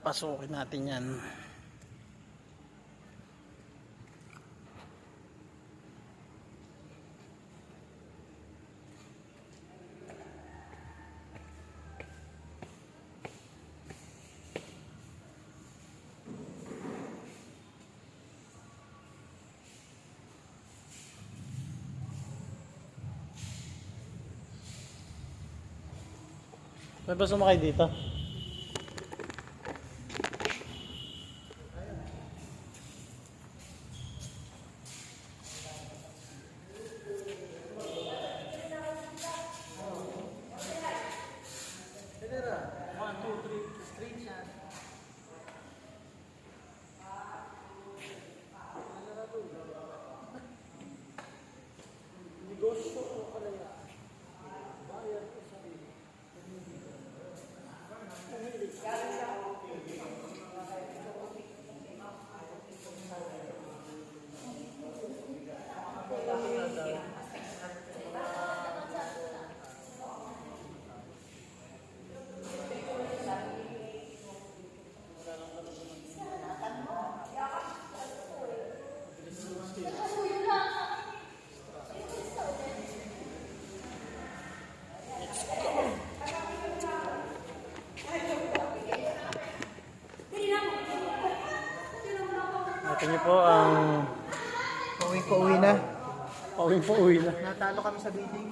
Papasukin natin yan. May ba sumakay dito? Ito niyo po ang Pauwi na. pauwi na. Natalo kami sa bidding.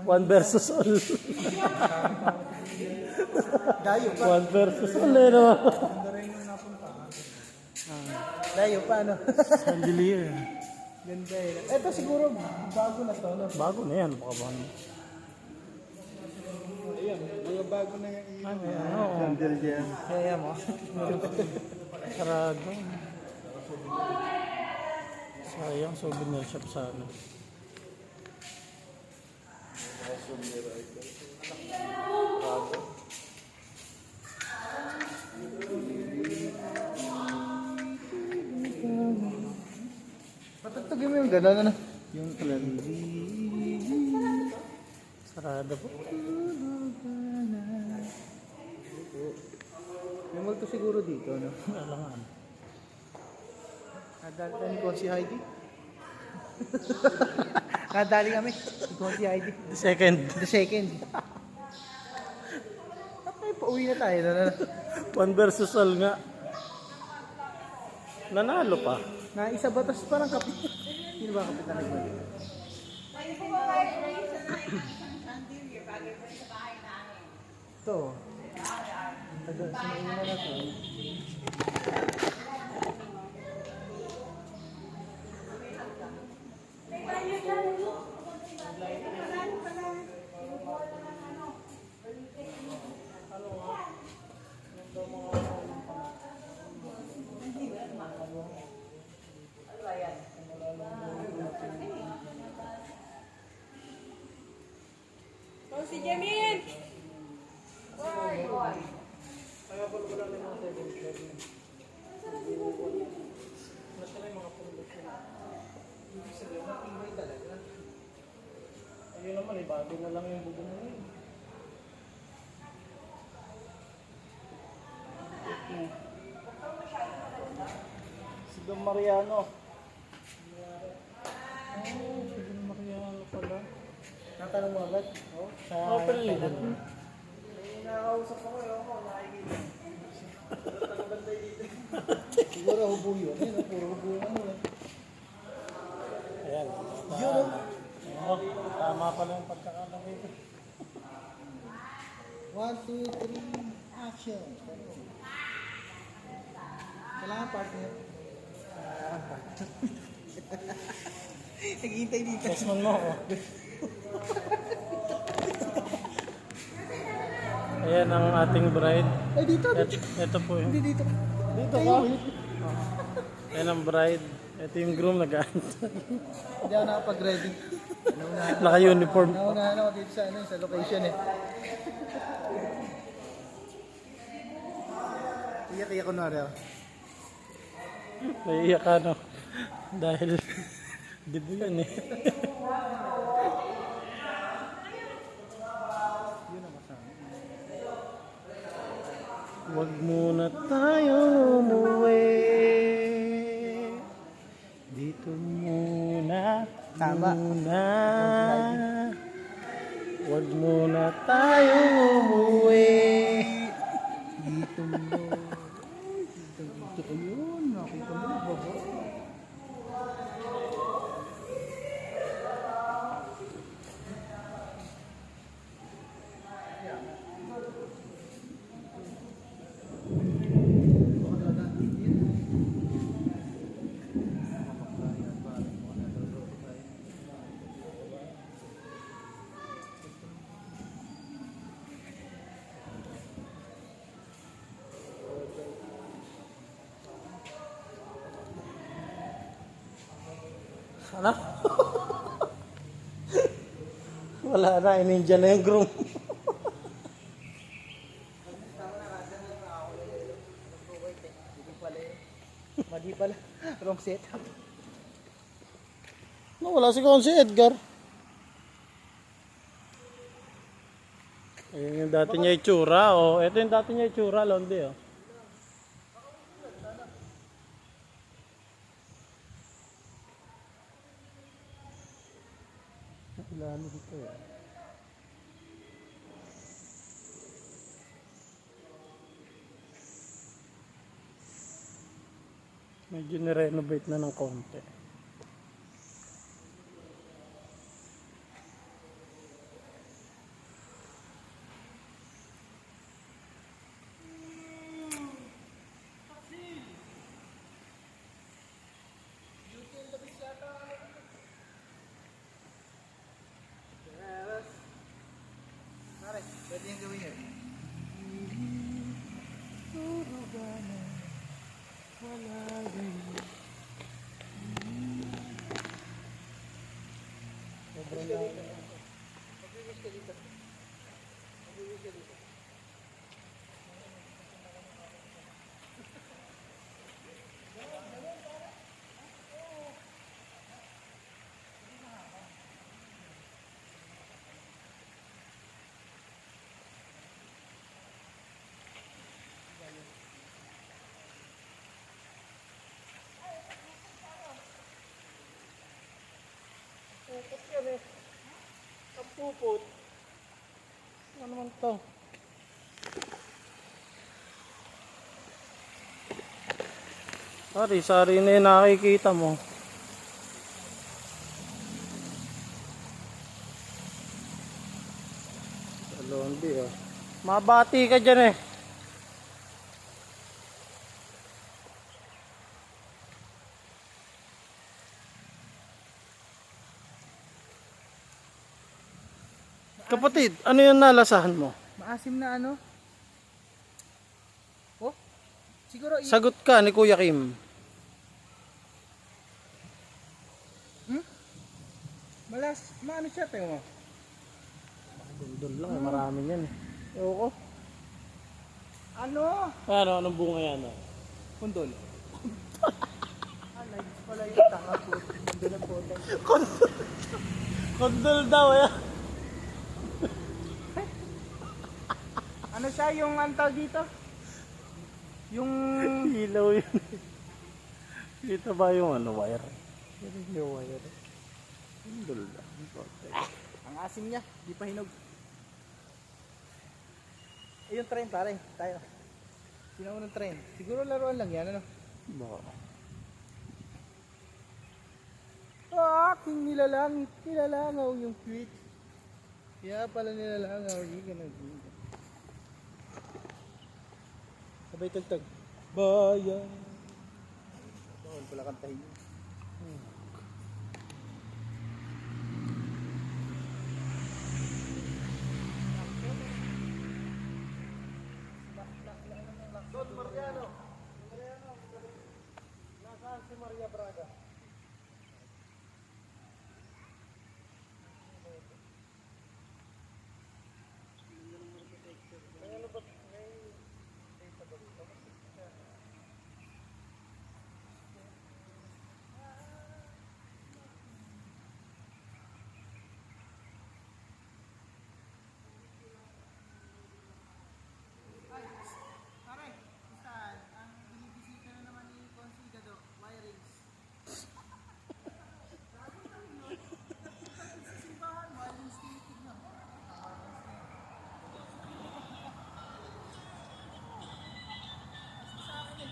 1 versus all. Dayo pa. 1 versus all eh no. Ganda rin yung napunta. Dayo pa ano. Chandelier. Ganda eh. Ito siguro bago na to. No? Bago na yan. Baka ba? Ayan, mga bago na yung iyo. Ano? Chandelier. Kaya mo. Sarado. Sayang, souvenir shop sana. Patugtugin mo yung gano'n ano? Yung Sarado po. may multo siguro dito, no? Alangan. Nadali ko si Heidi. Nadali kami. Ikaw si Heidi. The second. The second. Okay, pauwi na tayo. 1 versus all nga. Nanalo pa. Na isa ba? Tapos parang kapit. Sino ba kapitan ng balik? Ito. Sinauna na to. Si Jamin! Kaya po wala na mga 7-7. Nasaan yung mga production? Ibig sabihin, matibay talaga. Ayun naman, bago na lang yung bugo mo yun. Si Don Mariano. Si Don Mariano pala. Natanong mo agad? Sa Open leader. may nakausap ako, ewan ko, nakikita. Tagabantay dito. Siguro hubo yun. Ayun, puro hubo yun. Ayan. Yun, Oh, tama pala yung pagkakalagay ko. 1, 2, 3, action. Kailangan partner. Naghihintay dito. Kasman mo ako. Ayan ang ating bride. Ay, dito. Ito po yun. Hindi dito. Dito ka? Ayan ang bride. Ito yung groom nag-aantay. Hindi ako nakapag-ready. Naka-uniform. Naunahan ako dito sa location eh. Iyak-iyak ko na rin. Naiiyak ka no. Dahil dibo yan eh. Wag muna tayo umuwi. Dito muna. Tama. Muna. Wag muna tayo umuwi. Dito mo. Dito ko yun. Nakita mo na baba. Ano? Wala na, ininja na yung groom. Madi pala. Wrong setup. Wala si Edgar. Ayun yung dati niya itsura. Oh. Ito yung dati niya itsura, Londi. Oh. Wala dito eh. Medyo nirenovate na ng konti. Pwede yung gawin yun. Pupot yan eh. Ang pupot. Ano naman to? Sari na yung nakikita mo. Londi oh. Mabati ka dyan eh. Kapatid, ano yung nalasahan mo? Maasim na ano? Oh? Siguro Sagot ka ni Kuya Kim. maano siya tayo mo? Dundol lang, marami yan eh. Ewan ko. Ano? Anong bunga yan? Oh? Kundol. Lights pala yung tanga po. Kundol ang potay. Kondol daw eh. Ano siya yung antal dito? Yung Ilaw yun. Dito ba yung wire? Yung wire. Kondol daw. ang asim niya, di pa hinog. Yung train pare, tayo. Sinaunang train. Siguro laruan lang yan, ano? Baka. Aking nilalangaw yung tweet. Kaya pala nilalangaw, hindi ka nag-iiga. Sabay tagtag. bayan. Bawal pala kantahin yun. Don Mariano. Nasaan si Maria Braga? Pare, saan? Ang binibisita na naman ni Consigado, wirings. Sa simbahan, wirings tinitignan. Sa akin eh.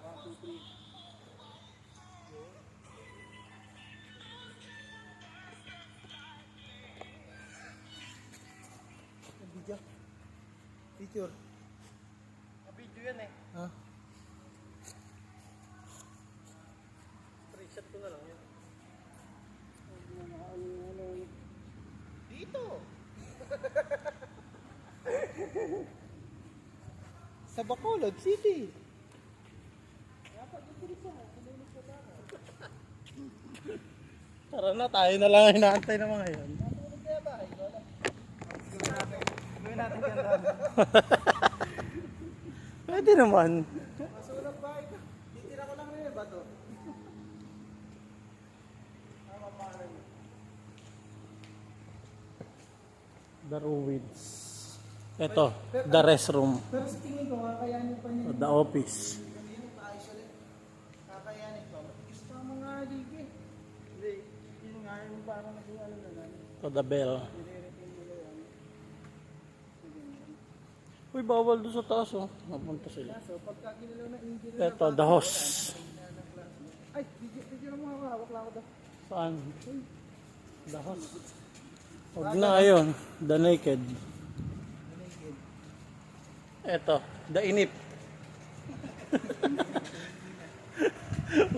One, two, three. Video. Picture. Video yan eh. Ha? Screenshot ko na lang yan. Dito! Sa Bacolod City. Tara na, tayo na lang ang hinaantay ng mga yan. Matulog kaya ba? Gawin natin ganda. Pwede naman. Masulap ba ito? Titira ko lang rin yung bato. Paano yun? The ruins. Ito, the restroom. Pero sa tingin ko, kakayanin pa niya. The office. Kanina paayos ulit. Kakayanin pa. Matigis pa ang mga ligi. Hindi. Yun nga yung parang naging ano na lang. To the bell. Nire-retain nila yan. Uy, bawal doon sa taas oh. Mapunta sila. So, pagka ginalaw na engineer Ito, the host. Ay, video na mga hawak lang ako daw. Saan? The host. Huwag na ayun. The naked. Ito, the inip.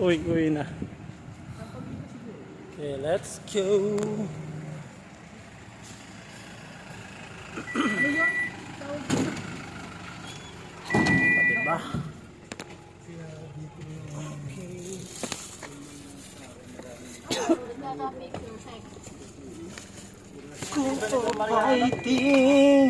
Uwi na. Okay, let's go. Diba? Fighting.